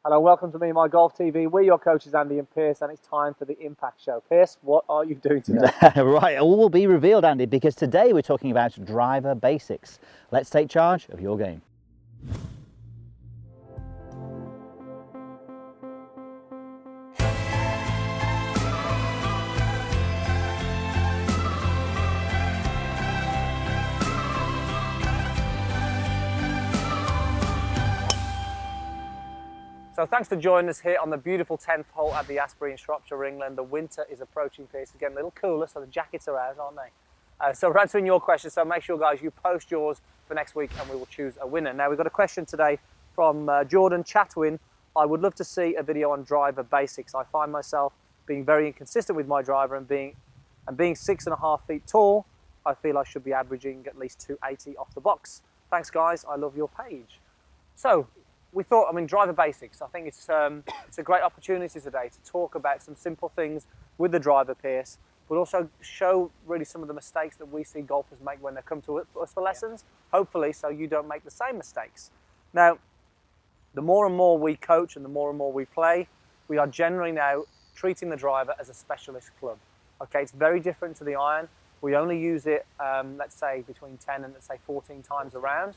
Hello, welcome to Me My Golf TV. We're your coaches, Andy and Pierce, and it's time for the Impact Show. Pierce, what are you doing today? Right, all will be revealed, Andy, because today we're talking about driver basics. Let's take charge of your game. So thanks for joining us here on the beautiful 10th hole at the Asbury in Shropshire, England. The winter is approaching, Pierce. It's getting a little cooler, so the jackets are out, aren't they? So we're answering your questions, so make sure, guys, you post yours for next week and we will choose a winner. Now, we've got a question today from Jordan Chatwin. I would love to see a video on driver basics. I find myself being very inconsistent with my driver and being 6.5 feet tall. I feel I should be averaging at least 280 off the box. Thanks, guys. I love your page. So, we thought, driver basics. I think it's a great opportunity today to talk about some simple things with the driver, Pierce, but also show really some of the mistakes that we see golfers make when they come to us for lessons, hopefully so you don't make the same mistakes. Now, the more and more we coach and the more we play, we are generally now treating the driver as a specialist club. Okay, it's very different to the iron. We only use it, let's say, between 10 and let's say 14 times around.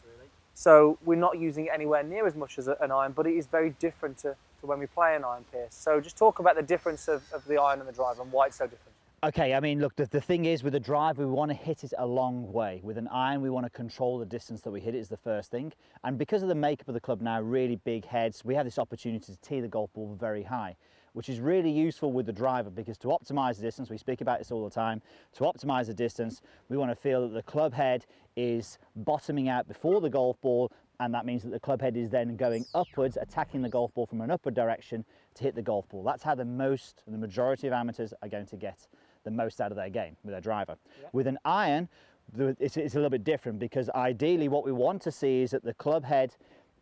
So we're not using it anywhere near as much as an iron, but it is very different to when we play an iron, Pierce. So just talk about the difference of the iron and the driver and why it's so different. Okay, look, the thing is with the driver, we want to hit it a long way. With an iron, we want to control the distance that we hit it is the first thing. And because of the makeup of the club now, really big heads, we have this opportunity to tee the golf ball very high, which is really useful with the driver because to optimize the distance, we speak about this all the time, to optimize the distance, we want to feel that the club head is bottoming out before the golf ball, and that means that the club head is then going upwards, attacking the golf ball from an upward direction to hit the golf ball. That's how the majority of amateurs are going to get the most out of their game with their driver. Yeah. With an iron, it's a little bit different because ideally what we want to see is that the club head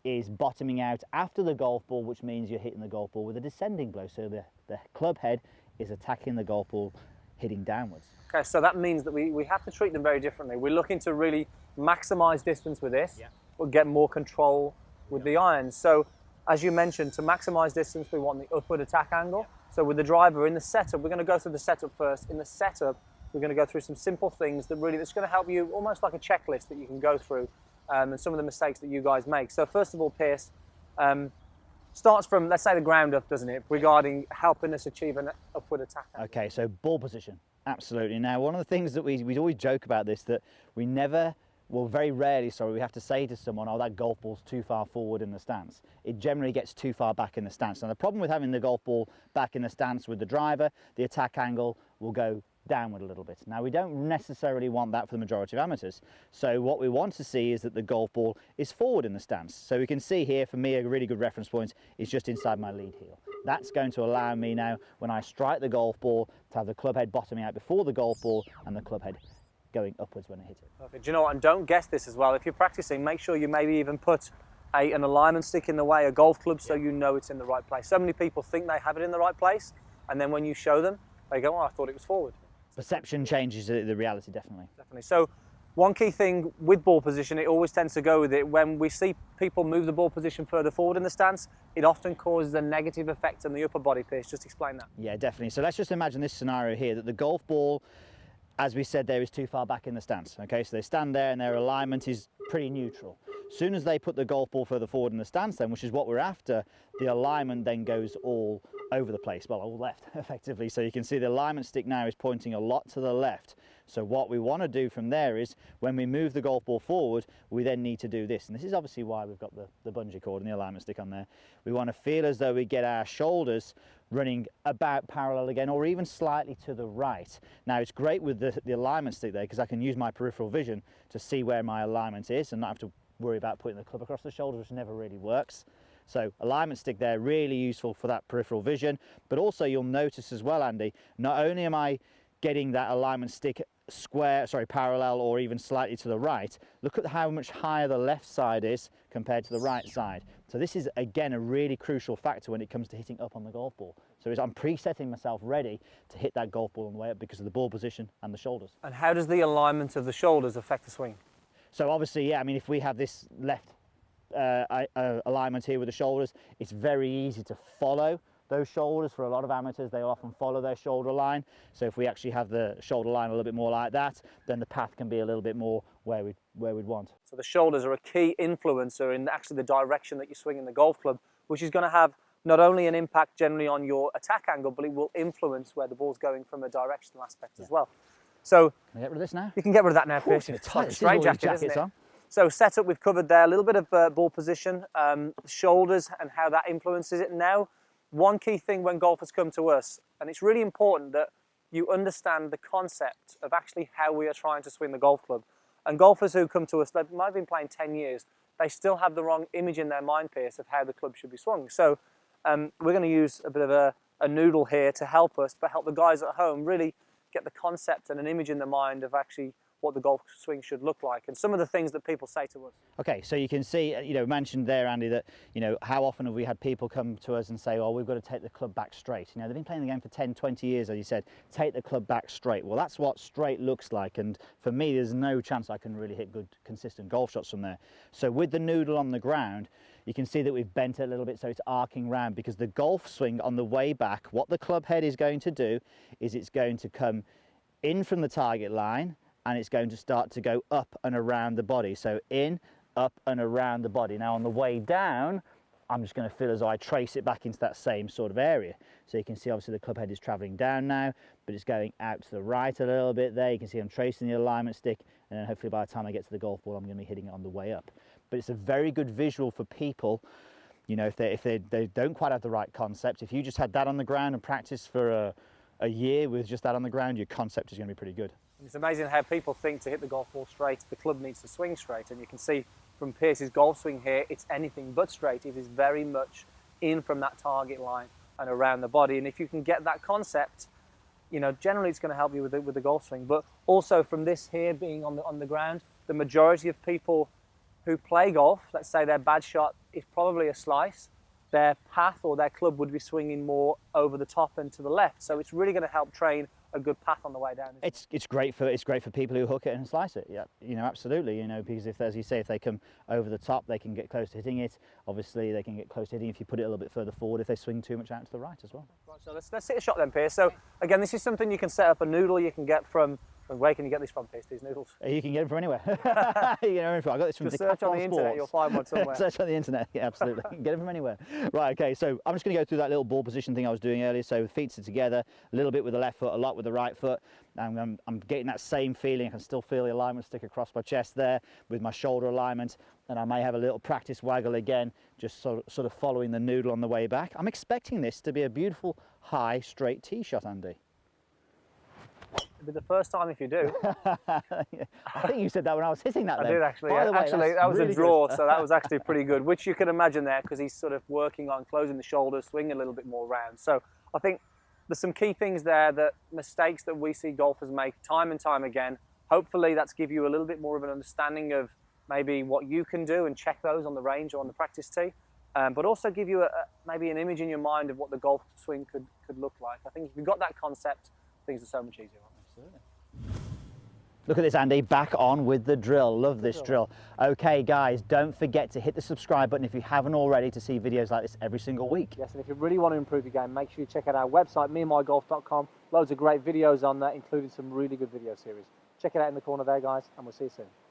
is bottoming out after the golf ball, which means you're hitting the golf ball with a descending blow. So the club head is attacking the golf ball, hitting downwards. Okay, so that means that we have to treat them very differently. We're looking to really maximize distance with this, or get more control with the irons. So as you mentioned, to maximize distance, we want the upward attack angle. So with the driver in the setup, we're going to go through the setup first. In the setup, we're going to go through some simple things that's going to help you, almost like a checklist that you can go through, and some of the mistakes that you guys make. So first of all, Pierce, starts from, let's say, the ground up, doesn't it, regarding helping us achieve an upward attack angle. Okay, so ball position, absolutely. Now, one of the things that we always joke about this, that very rarely, we have to say to someone, oh, that golf ball's too far forward in the stance. It generally gets too far back in the stance. Now, the problem with having the golf ball back in the stance with the driver, the attack angle will go downward a little bit. Now, we don't necessarily want that for the majority of amateurs. So what we want to see is that the golf ball is forward in the stance. So we can see here, for me, a really good reference point is just inside my lead heel. That's going to allow me now, when I strike the golf ball, to have the club head bottoming out before the golf ball and the club head going upwards when I hit it. Perfect. Do you know what? And don't guess this as well. If you're practicing, make sure you maybe even put an alignment stick in the way, a golf club, so you know it's in the right place. So many people think they have it in the right place, and then when you show them, they go, oh, I thought it was forward. Perception changes the reality, definitely. Definitely. So one key thing with ball position, it always tends to go with it. When we see people move the ball position further forward in the stance, it often causes a negative effect on the upper body, Pierce. Just explain that. Yeah, definitely. So let's just imagine this scenario here, that the golf ball, as we said, there is too far back in the stance. Okay, so they stand there and their alignment is pretty neutral. As soon as they put the golf ball further forward in the stance then, which is what we're after, the alignment then goes all over the place, well, all left, effectively. So you can see the alignment stick now is pointing a lot to the left. So what we want to do from there is, when we move the golf ball forward, we then need to do this. And this is obviously why we've got the bungee cord and the alignment stick on there. We want to feel as though we get our shoulders running about parallel again, or even slightly to the right. Now, it's great with the alignment stick there, because I can use my peripheral vision to see where my alignment is and not have to worry about putting the club across the shoulders, which never really works. So alignment stick there, really useful for that peripheral vision. But also you'll notice as well, Andy, not only am I getting that alignment stick parallel or even slightly to the right, look at how much higher the left side is compared to the right side. So this is, again, a really crucial factor when it comes to hitting up on the golf ball. So I'm presetting myself ready to hit that golf ball on the way up because of the ball position and the shoulders. And how does the alignment of the shoulders affect the swing? So obviously, yeah, if we have this left alignment here with the shoulders. It's very easy to follow those shoulders. For a lot of amateurs, they often follow their shoulder line. So if we actually have the shoulder line a little bit more like that, then the path can be a little bit more where we'd want. So the shoulders are a key influencer in actually the direction that you're swinging the golf club, which is going to have not only an impact generally on your attack angle, but it will influence where the ball's going from a directional aspect as well. So can I get rid of this now? You can get rid of that now, Pierce. It's like a straight jacket, isn't it? On. So setup, we've covered there, a little bit of ball position, shoulders and how that influences it. Now, one key thing when golfers come to us, and it's really important that you understand the concept of actually how we are trying to swing the golf club. And golfers who come to us, they might have been playing 10 years, they still have the wrong image in their mind, Pierce, of how the club should be swung. So we're going to use a bit of a noodle here to help us, but help the guys at home really get the concept and an image in the mind of actually what the golf swing should look like and some of the things that people say to us. Okay, so you can see, mentioned there, Andy, that, how often have we had people come to us and say, oh, we've got to take the club back straight. They've been playing the game for 10, 20 years, as you said, take the club back straight. Well, that's what straight looks like. And for me, there's no chance I can really hit good, consistent golf shots from there. So with the noodle on the ground, you can see that we've bent it a little bit so it's arcing round, because the golf swing on the way back, what the club head is going to do is it's going to come in from the target line, and it's going to start to go up and around the body. So in, up and around the body. Now on the way down, I'm just going to feel as though I trace it back into that same sort of area. So you can see obviously the club head is travelling down now, but it's going out to the right a little bit there. You can see I'm tracing the alignment stick, and then hopefully by the time I get to the golf ball, I'm going to be hitting it on the way up. But it's a very good visual for people, if they don't quite have the right concept. If you just had that on the ground and practiced for a year with just that on the ground, your concept is going to be pretty good. It's amazing how people think to hit the golf ball straight, the club needs to swing straight. And you can see from Pierce's golf swing here, it's anything but straight. It is very much in from that target line and around the body. And if you can get that concept, generally it's going to help you with the golf swing. But also from this here being on the ground, the majority of people who play golf, let's say their bad shot is probably a slice, their path or their club would be swinging more over the top and to the left. So it's really going to help train a good path on the way down. It's great for people who hook it and slice it. Yeah, absolutely. Because if, as you say, if they come over the top, they can get close to hitting it. Obviously, they can get close to hitting if you put it a little bit further forward. If they swing too much out to the right as well. Right, so let's hit a shot then, Pierce. So again, this is something you can set up a noodle. You can get from. Where can you get this from, Pierce, these noodles? You can get them from anywhere. I got this from Just search on the internet, you'll find one somewhere. Search on the internet, yeah, absolutely. You can get them from anywhere. Right, okay, so I'm just going to go through that little ball position thing I was doing earlier. So feet are together, a little bit with the left foot, a lot with the right foot. I'm getting that same feeling. I can still feel the alignment stick across my chest there with my shoulder alignment. And I may have a little practice waggle again, just sort of following the noodle on the way back. I'm expecting this to be a beautiful, high, straight tee shot, Andy. It'll be the first time if you do. I think you said that when I was hitting that. I did actually. Yeah. Actually, that was really a draw, so that was actually pretty good, which you can imagine there because he's sort of working on closing the shoulders, swinging a little bit more round. So I think there's some key things there, that mistakes that we see golfers make time and time again. Hopefully that's give you a little bit more of an understanding of maybe what you can do and check those on the range or on the practice tee, but also give you maybe an image in your mind of what the golf swing could look like. I think if you've got that concept, things are so much easier. Absolutely. Look at this, Andy, back on with the drill. Love this drill. Okay, guys, don't forget to hit the subscribe button if you haven't already to see videos like this every single week. Yes, and if you really want to improve your game, make sure you check out our website, meandmygolf.com. Loads of great videos on there, including some really good video series. Check it out in the corner there, guys, and we'll see you soon.